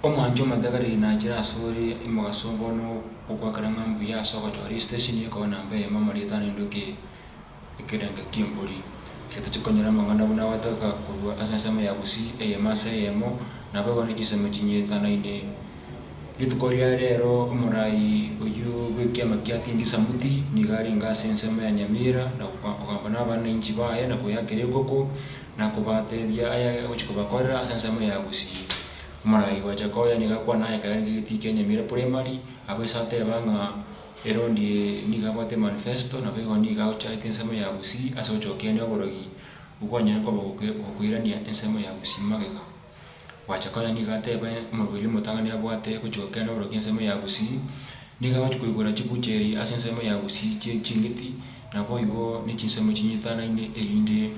Omwanjo omatagari nachira asuri imugasobo no okwakara ng'ambu yasoka twari station yekona mbe mamarieta ninduki ikirenge kimburi keto chikonyera mangana buna wataka kurwa asasama ya busi eyemasa yemo nabo bone kisema chinyeta naine litukoria rero umurai uyu bwiki amakiati ndisa muti nigari ngase nsema ya Nyamira na kwakamba n'abana inji baye na kuyakere koko na kubatebya aya uchikobakora asasama ya busi umurai wajakoya nigakwa naye kandi gitike Nyamira primary abesate banga erondi nigabate manifesto na bego nigaucha ensema ya busi asochokia ni oborogi ukwanya ko bokwirania ensema ya busi magega wachakoya nigateba mubili mutangani abwate kuchokia no oborogi ensema ya busi nigawachu kuigura chibucheri asensema ya busi chingiti na boigo ni chinsemo chinyitana ine elinde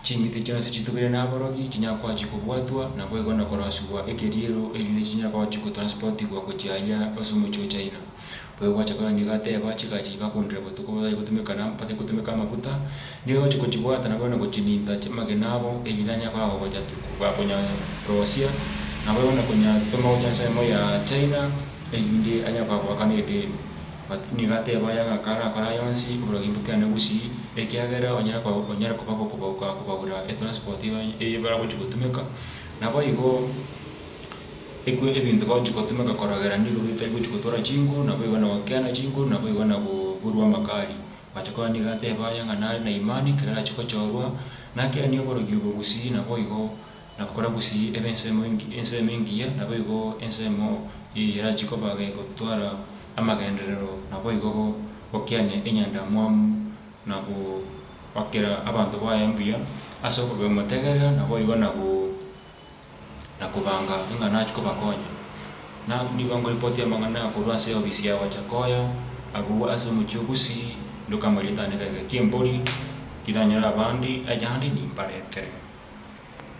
chingiti chonse chitubire na borogi chinyakwa chikubwatwa na boigo na korasubwa ekeriero elinde chinyakwa chikutransportigwa kuchaya osumucho China boigo wachakoya nigateba chikachiba kundre botuko bari gutumika na mpate kutumika mafuta nigo chikuchibwata na bona kuchininda chimagenabo elindanya kwa bajatu kwa konya Russia na boigo na konya toma ujansemo ya China elinde anyakwa kwa kanede nigateba yanga kara yonsi oborogi mbukana busi ekiagera onyara kubako kubagura transport bara kuchikutumika na boigo ekwe ebintu bachikutumika koragera ndilo bitari kuchikutora chingo na boigo na wakiana chingo na boigo na burwa makali bachakwa nigateba yanga na imani kera chikochorwa na kera ni oborogi busi na boigo na kukora busi ensemo ingia na boigo ensemo yera chikobage gutwara amagenderero na boigo okiane enyanda mwamu na ku wakera abantu bayambia asoko bemutegerera na boigo na kubanga ingana chiko bakonya na nibango ripoti ya mangana kurwa se ofisi ya Wachakoya agu ase muchugusi ndukamalita neka kiembori kidanyara bandi ajandi ni paretere